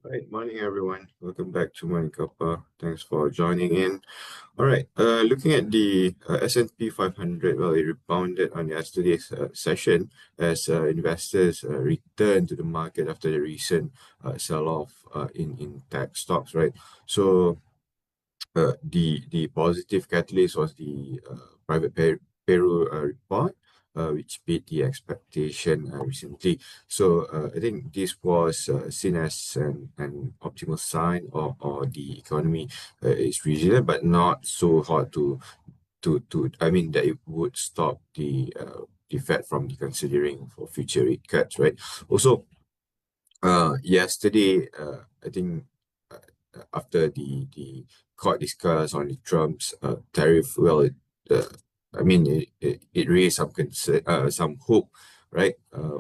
Right, morning everyone. Welcome back to Morning Kappa. Thanks for joining in. All right, looking at the S&P 500, well, it rebounded on yesterday's session as investors returned to the market after the recent sell-off in tech stocks, right? So the positive catalyst was the private payroll report, which beat the expectation recently. So I think this was seen as an optimal sign, or the economy is resilient, but not so hard to I mean that it would stop the Fed from considering for future rate cuts, right? Also, yesterday, I think after the court discussed on the Trump's tariff, well, I mean, it raised some concern, some hope, right?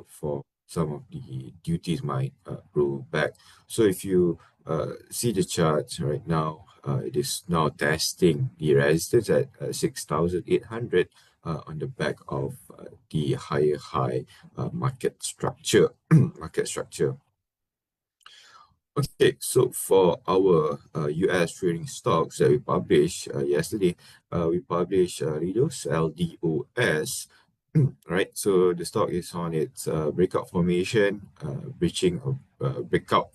For some of the duties might roll back. So if you see the charts right now, it is now testing the resistance at 6,800 on the back of the higher high market structure. Market structure. Okay, so for our US trading stocks that we published yesterday, we published LDOS, right? So the stock is on its breakout formation, reaching a breakout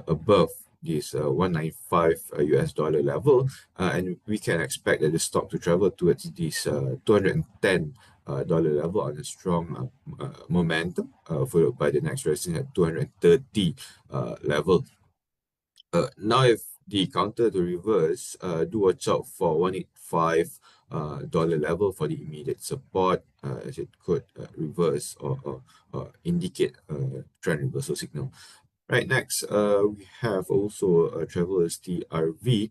above this 195 US dollar level, and we can expect that the stock to travel towards this 210 dollar level on a strong momentum, followed by the next resistance at 230 level. Now, if the counter to reverse, do watch out for 185 dollar level for the immediate support, as it could reverse or indicate a trend reversal signal. Right, next, we have also Travelers TRV.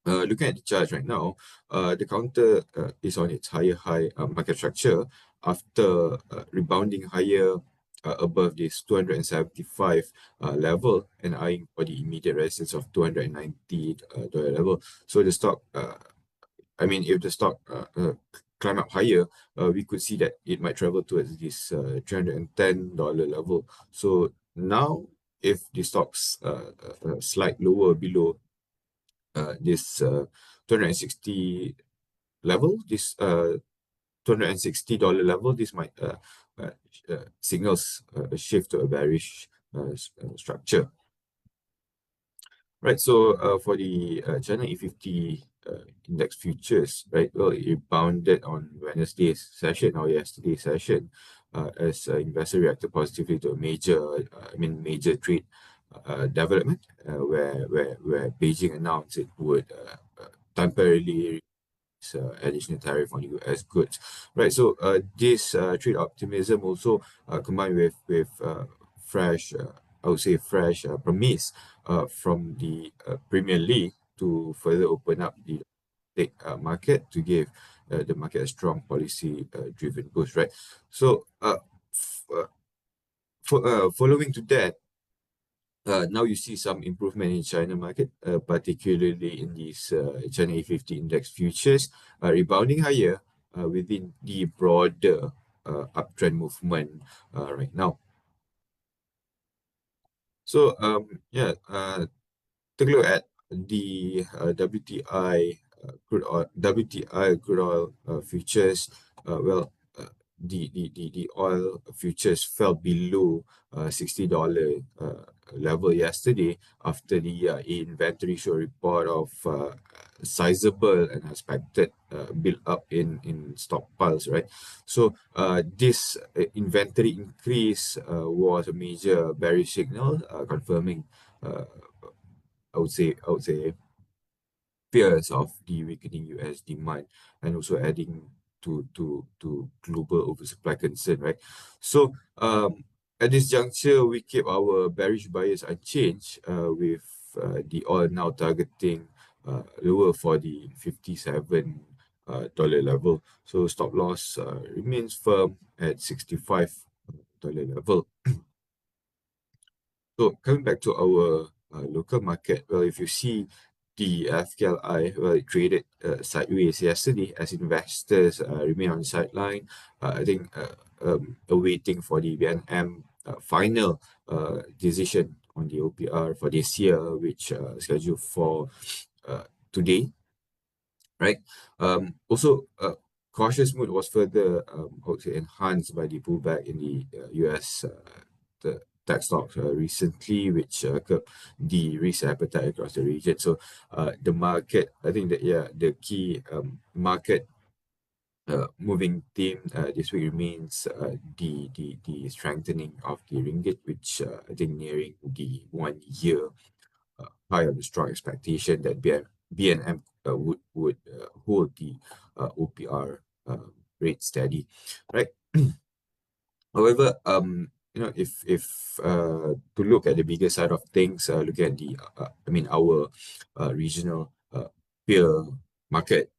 Looking at the charts right now, the counter is on its higher high market structure after rebounding higher above this 275 level and eyeing for the immediate resistance of 290 dollar level. So the stock, I mean, if the stock climb up higher, we could see that it might travel towards this $310 level. So now, if the stocks slide lower below this 260 level, this $260 level, this might signals a shift to a bearish structure. Right, so for the China E50 index futures, right, well, it rebounded on Wednesday's session or yesterday's session as investor reacted positively to a major trade development where Beijing announced it would temporarily additional tariff on US goods, right? So this trade optimism also combined with fresh, I would say fresh promise from the Premier League to further open up the market to give the market a strong policy driven boost, right? So following to that, now you see some improvement in China market, particularly in these China A50 index futures, rebounding higher within the broader uptrend movement right now. So yeah, take a look at the WTI crude oil futures. Well, the oil futures fell below $60 level yesterday after the inventory show report of sizable and expected build up in stockpiles, right? So this inventory increase was a major bearish signal, confirming I would say fears of the weakening US demand and also adding to global oversupply concern, right? So at this juncture, we keep our bearish bias unchanged, with the oil now targeting lower for the $57 level. So stop loss remains firm at $65 level. So coming back to our local market, well, if you see the FKLI, well, it traded sideways yesterday as investors remain on the sideline. I think awaiting for the BNM final decision on the OPR for this year, which scheduled for today, right? Also, cautious mood was further, I would say, enhanced by the pullback in the US the tech stocks recently, which curbed the risk appetite across the region. So, the market, I think that the key market moving theme this week remains the strengthening of the ringgit, which I think nearing the 1 year high of the strong expectation that BNM would hold the OPR rate steady, right? However, if to look at the bigger side of things, look at our regional peer market.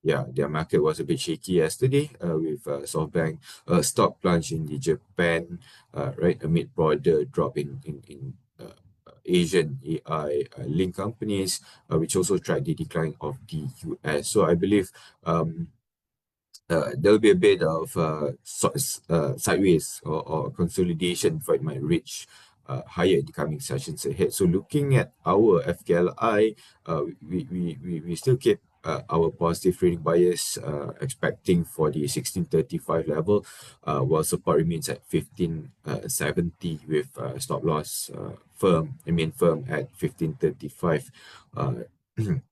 Yeah, their market was a bit shaky yesterday with SoftBank stock plunge in the Japan, right, amid broader drop in Asian AI link companies, which also tracked the decline of the US. So I believe there'll be a bit of sideways or consolidation before it might reach higher in the coming sessions ahead. So looking at our FKLI, we still keep our positive trading bias, expecting for the 1635 level, while support remains at 1570 with stop loss remain firm at 1535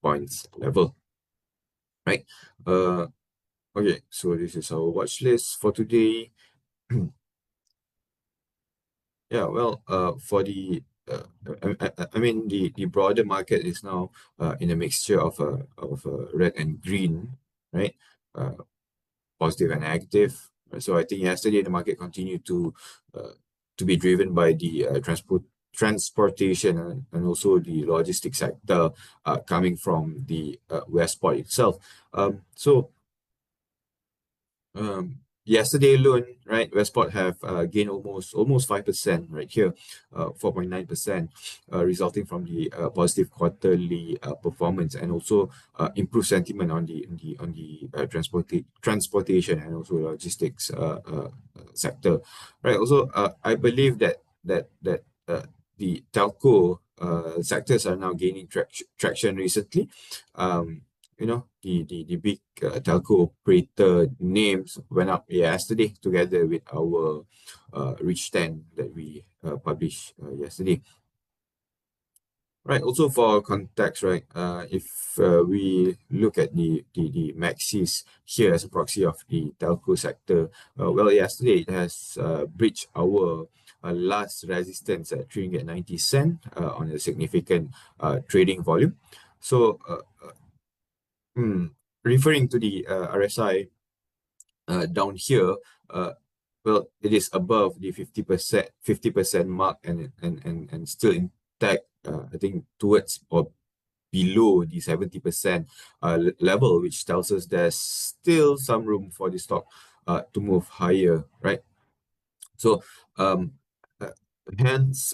points level, right? Uh, Okay, so this is our watch list for today. Yeah, well, for the I mean the broader market is now in a mixture of red and green, right? Uh, Positive and negative. So I think yesterday the market continued to be driven by the transportation and also the logistics sector coming from the Westport itself. So yesterday alone, right, Westport have gained almost 5% right here, 4.9%, resulting from the positive quarterly performance and also improved sentiment on the transportation and also logistics sector, right? Also, I believe that the telco sectors are now gaining traction recently. Um, the big telco operator names went up yesterday together with our Rich 10 that we published yesterday. Right. Also for context, right? If we look at the Maxis here as a proxy of the telco sector, well, yesterday it has breached our last resistance at 3.90 on a significant trading volume. So, Hmm. Referring to the RSI down here, uh, well, it is above the 50% mark and still intact. I think towards or below the 70% level, which tells us there's still some room for the stock to move higher, right? So, um, uh, hence,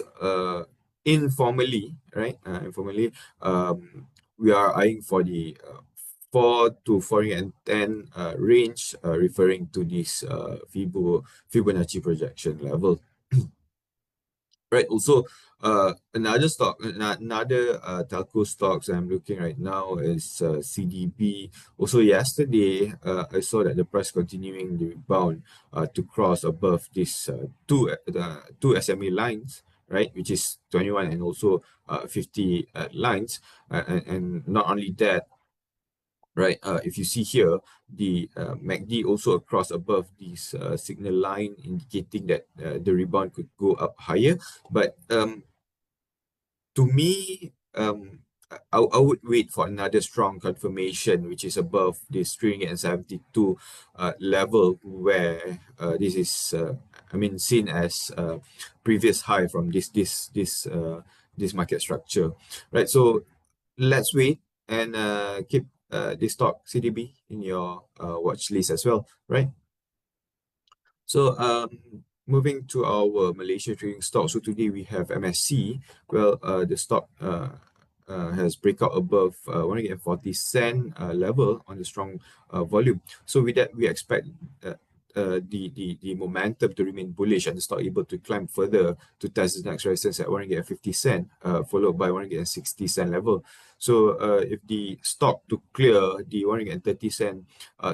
informally, we are eyeing for the 4 to 410 range, referring to this Fibonacci projection level. Right. Also, another telco stocks I'm looking right now is CDB. Also, yesterday, I saw that the price continuing the rebound to cross above this two SMA lines, right, which is 21 and also 50 lines, and not only that, right? If you see here, the MACD also across above this signal line, indicating that the rebound could go up higher. But to me, I would wait for another strong confirmation, which is above this 372 level, where this is, I mean, seen as previous high from this market structure, right? So let's wait and keep this stock CDB in your watch list as well, right? So moving to our Malaysia trading stock. So today we have MSC. Well, the stock has breakout above 140 cent level on the strong volume. So with that, we expect the momentum to remain bullish and the stock able to climb further to test the next resistance at 1.50 ringgit, followed by 1.60 ringgit level. So if the stock to clear the 1.30 ringgit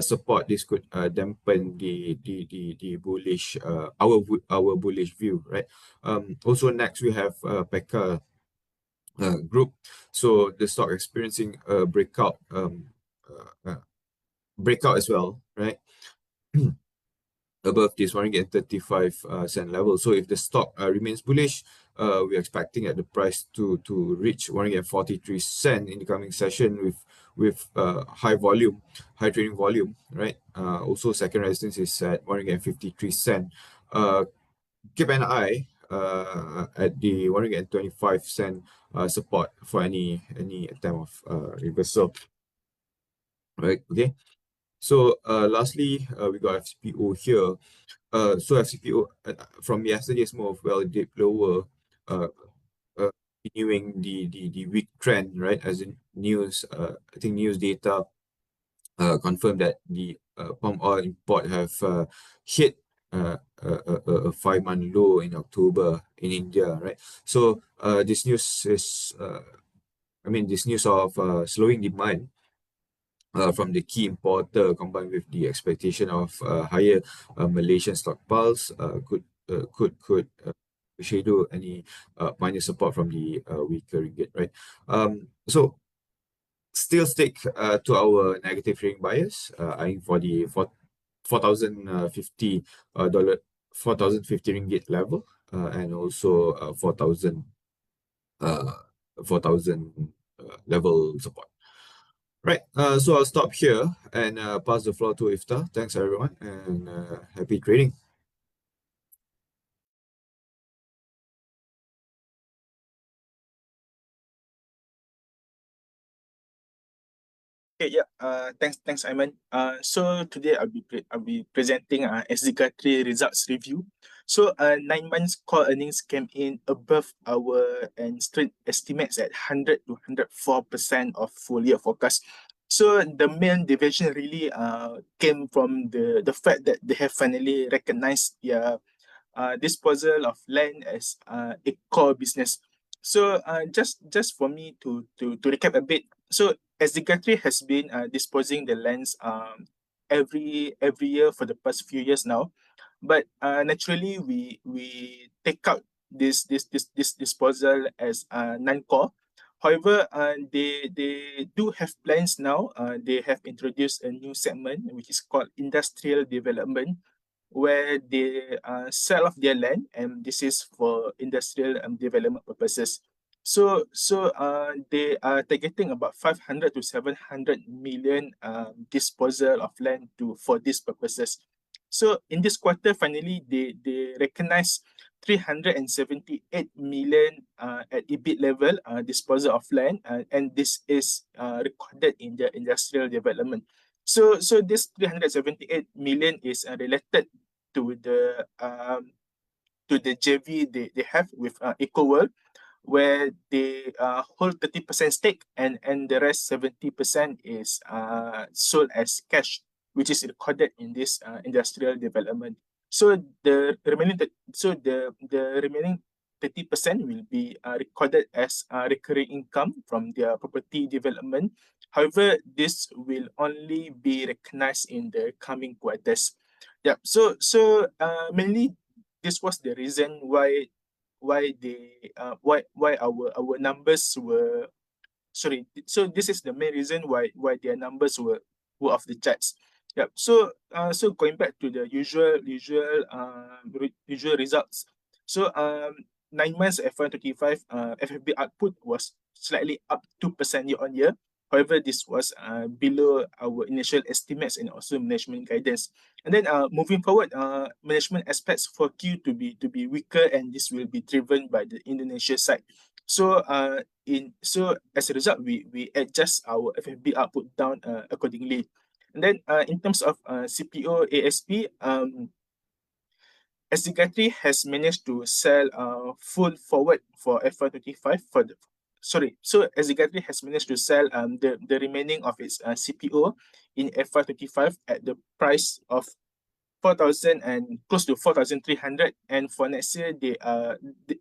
support, this could dampen the bullish our bullish view, right? Also next we have Pekka group. So the stock experiencing a breakout as well, right? Above this 1.35 level. So if the stock remains bullish, we're expecting at the price to reach 1.43 in the coming session with high trading volume, right? Also second resistance is at 1.53. Keep an eye at the 1.25 support for any attempt of reversal, right? Okay. So lastly, we got FCPO here. So FCPO from yesterday's move, well, it dipped lower, uh, continuing the weak trend, right? As in news, I think news data confirmed that the palm oil import have hit a 5-month low in October in India, right? So this news is, this news of slowing demand from the key importer combined with the expectation of higher Malaysian stockpiles could shadow any minor support from the weaker ringgit, right? So still stick to our negative trading bias, eyeing for the 4,050 dollar 4,050 ringgit level, and also 4,000 level support. Right. So I'll stop here and pass the floor to Iftar. Thanks everyone, and happy trading. Okay, yeah. Thanks, Aiman. So today I'll be presenting SD Guthrie results review. So 9 months core earnings came in above our and street estimates at 100 to 104% of full year forecast. So the main deviation really came from the fact that they have finally recognized their disposal of land as a core business. So just for me to recap a bit. So as the country has been disposing the lands every year for the past few years now, but naturally we take out this disposal as non-core. However, they do have plans now. They have introduced a new segment which is called industrial development, where they sell off their land, and this is for industrial development purposes. So they are targeting about 500 to 700 million disposal of land for these purposes. So in this quarter, finally, they recognize 378 million at EBIT level disposal of land, and this is recorded in the industrial development. So this 378 million is related to the JV they have with EcoWorld, where they hold 30% stake, and the rest 70% is sold as cash, which is recorded in this industrial development. So the remaining 30% will be recorded as recurring income from their property development. However, this will only be recognized in the coming quarters. Yeah. So mainly this was the reason why our numbers were sorry. So this is the main reason why their numbers were off the charts. Yep. So going back to the usual results. So 9 months FY25 FFB output was slightly up 2% year on year. However, this was below our initial estimates and also management guidance. And then moving forward, management expects for Q to be weaker, and this will be driven by the Indonesia side. So as a result, we adjust our FFB output down accordingly. And then in terms of CPO ASP, SD Guthrie has managed to sell full forward for FY25 for the so SD Guthrie has managed to sell the remaining of its CPO in FY25 at the price of 4,000 and close to 4,300. And for next year, they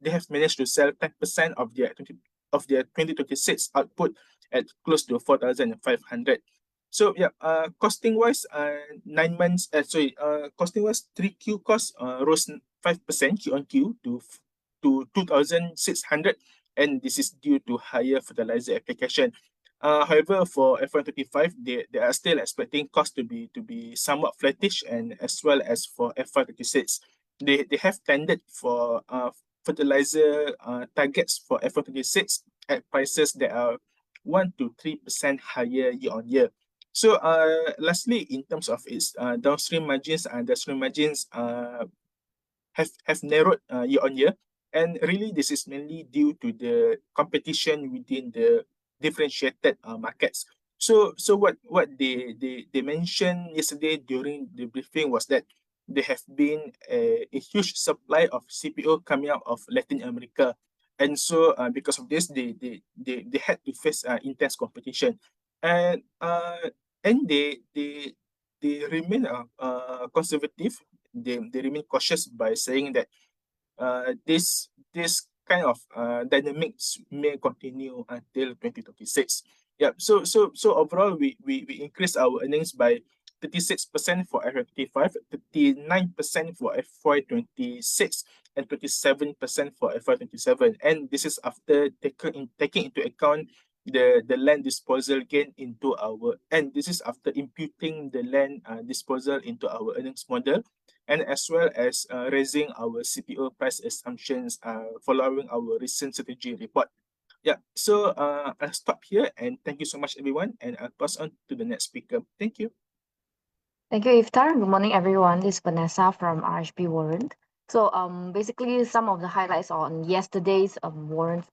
have managed to sell 10% of their 2026 output at close to 4,500. So yeah, costing wise, 9 months. Costing wise, 3Q cost rose 5% Q on Q to 2,600, and this is due to higher fertilizer application. However, for FY25, they are still expecting cost to be somewhat flattish, and as well as for FY26, they have tended for fertilizer targets for FY26 at prices that are 1 to 3% higher year on year. So lastly, in terms of its downstream margins and downstream margins have narrowed year on year, and really this is mainly due to the competition within the differentiated markets. So what they mentioned yesterday during the briefing was that there have been a huge supply of CPO coming out of Latin America, and so because of this, they had to face intense competition, and they remain conservative. They remain cautious by saying that this kind of dynamics may continue until 2026. Yeah. So overall, we increased our earnings by 36% for FY25, 39% for FY26, and 27% for FY27. And this is after taking into account the land disposal gain into our, and this is after imputing the land disposal into our earnings model, and as well as raising our CPO price assumptions following our recent strategy report. Yeah, so I'll stop here, and thank you so much, everyone, and I'll pass on to the next speaker. Thank you. Thank you, Iftar. Good morning, everyone. This is Vanessa from RHB Warrant. So basically some of the highlights on yesterday's warrants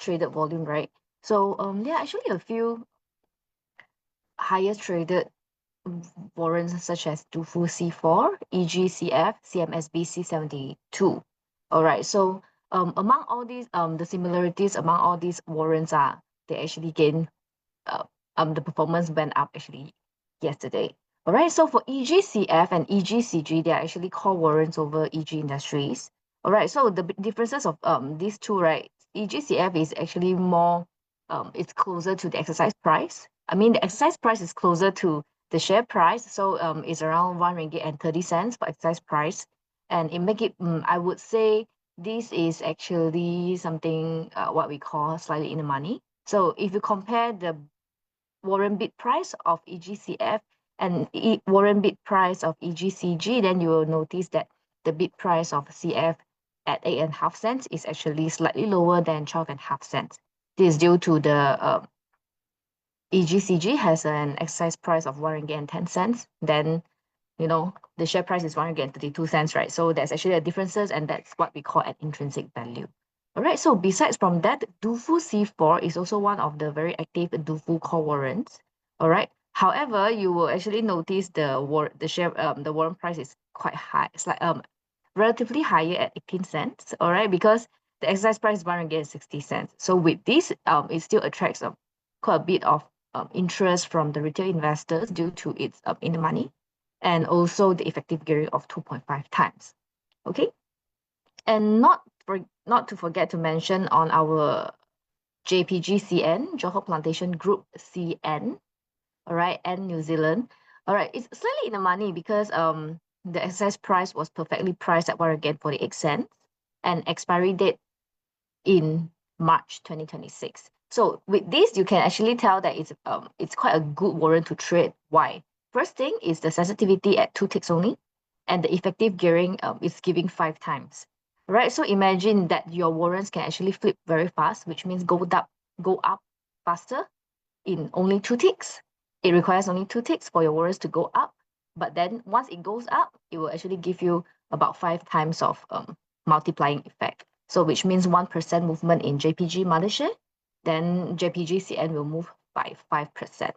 traded volume, right? So there are actually a few highest traded warrants such as DUFU C4, EGCF, CMSB C72. All right, so among all these, the similarities among all these warrants are they actually gain, the performance went up actually yesterday. All right, so for EGCF and EGCG, they are actually core warrants over EG Industries. All right, so the differences of these two, right? EGCF is actually more, it's closer to the exercise price. I mean, the exercise price is closer to the share price, so it's around 1 ringgit and 30 cents for exercise price, and it make it, I would say this is actually something what we call slightly in the money. So if you compare the warrant bid price of EGCF and warrant bid price of EGCG, then you will notice that the bid price of CF at 8.5 cents is actually slightly lower than 12.5 cents. This is due to the EGCG has an exercise price of 1 ringgit and 10 cents. Then, you know, the share price is 1 ringgit and 32 cents, right? So there's actually a differences, and that's what we call an intrinsic value. All right, so besides from that, DUFU C4 is also one of the very active DUFU core warrants. All right. However, you will actually notice the warrant price is quite high. It's like relatively higher at 18 cents. All right, because the exercise price is 1 ringgit and 60 cents. So with this, it still attracts quite a bit of interest from the retail investors due to its in the money, and also the effective gearing of 2.5 times. Okay, and not to forget to mention on our JPG-CN, Johor Plantation Group CN, all right, and New Zealand. All right, it's slightly in the money because the exercise price was perfectly priced at 1 ringgit 48 cents, and expiry date in March 2026. So with this, you can actually tell that it's quite a good warrant to trade. Why? First thing is the sensitivity at 2 ticks only, and the effective gearing is giving 5 times. Right? So imagine that your warrants can actually flip very fast, which means go up faster in only 2 ticks. It requires only 2 ticks for your warrants to go up. But then once it goes up, it will actually give you about 5 times of multiplying effect. So which means 1% movement in JPG mother share, then JPG-CN will move by 5%.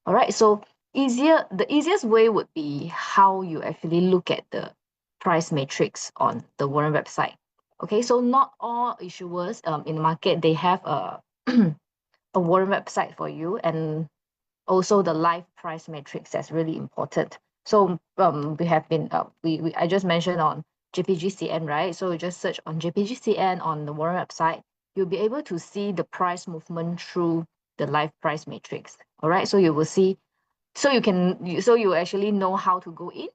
All right, so the easiest way would be how you actually look at the price matrix on the warrant website. Okay, so not all issuers in the market, they have a a warrant website for you, and also the live price matrix that's really important. So we have been I just mentioned on JPGCN, right? So you just search on JPGCN on the Warren website. You'll be able to see the price movement through the live price matrix. All right, so you will see, so you actually know how to go in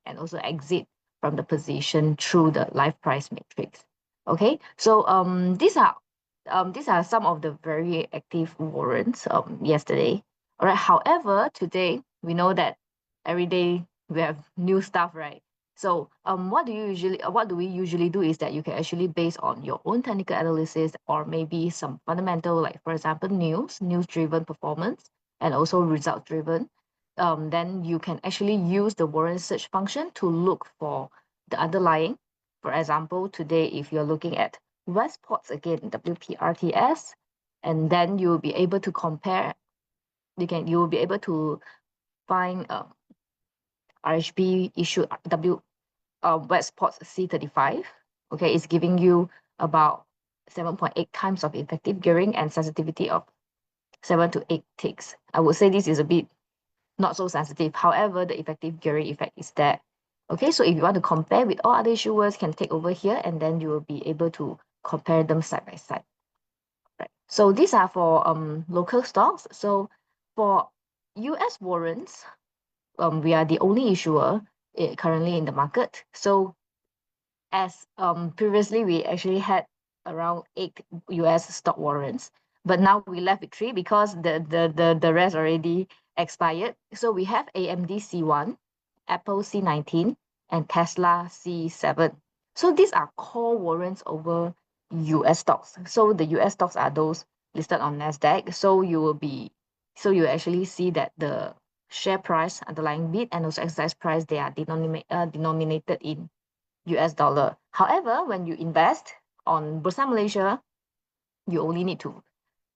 and also exit from the position through the live price matrix. Okay, so these are some of the very active warrants yesterday. All right, however, today we know that every day we have new stuff, right? So what do we usually do is that you can actually base on your own technical analysis or maybe some fundamental, like for example news driven performance and also result driven. Then you can actually use the warrant search function to look for the underlying. For example, today if you're looking at Westports again, WPRTS, and then you'll be able to compare. You'll be able to find RHB issued Westports C35. Okay, it's giving you about 7.8 times of effective gearing and sensitivity of 7 to 8 ticks. I would say this is a bit not so sensitive. However, the effective gearing effect is there. Okay, so if you want to compare with all other issuers, you can take over here and then you will be able to compare them side by side. Right. So these are for local stocks. So for US warrants, we are the only issuer currently in the market. So as previously we actually had around 8 US stock warrants, but now we left with 3 because the rest already expired. So we have AMD C1, Apple C19, and Tesla C7. So these are core warrants over US stocks. So the US stocks are those listed on NASDAQ. So you actually see that the share price, underlying bid, and also exercise price, they are denominated in US dollar. However, when you invest on Bursa Malaysia, you only need to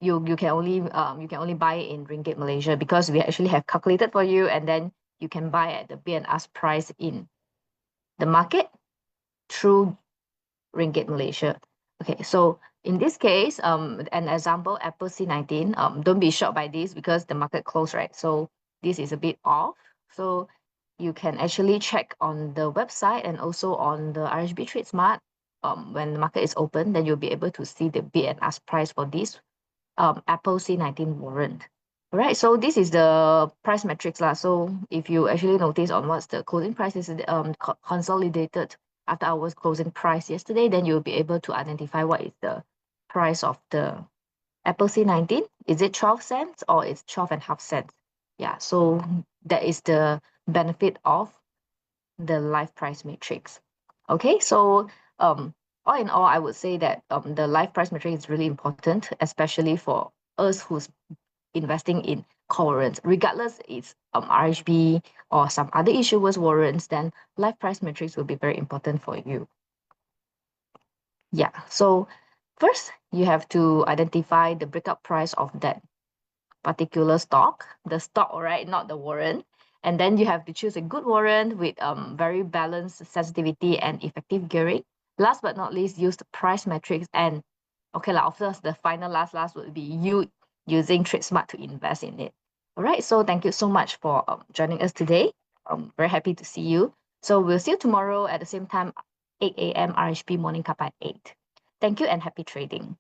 you can only buy it in ringgit Malaysia because we actually have calculated for you, and then you can buy at the BNR's price in the market through ringgit Malaysia. Okay, so in this case, an example, Apple C19, don't be shocked by this because the market closed, right? So this is a bit off. So you can actually check on the website and also on the RHB Trade Smart. When the market is open, then you'll be able to see the bid and ask price for this Apple C19 warrant. All right, so this is the price metrics lah. So if you actually notice on what's the closing price is consolidated after hours closing price yesterday, then you'll be able to identify what is the price of the Apple C19. Is it 12 cents or it's 12.5 cents? Yeah, so that is the benefit of the live price matrix. Okay, so all in all, I would say that the live price matrix is really important, especially for us who's investing in core warrants. Regardless it's RHB or some other issuers warrants, then live price matrix will be very important for you. Yeah, so first you have to identify the breakout price of that particular stock, the stock, right, not the warrant. And then you have to choose a good warrant with very balanced sensitivity and effective gearing. Last but not least, use the price metrics. And okay, of course, the final last would be you using TradeSmart to invest in it. All right, so thank you so much for joining us today. I'm very happy to see you. So we'll see you tomorrow at the same time, 8 a.m. RHB Morning Cup at 8. Thank you and happy trading.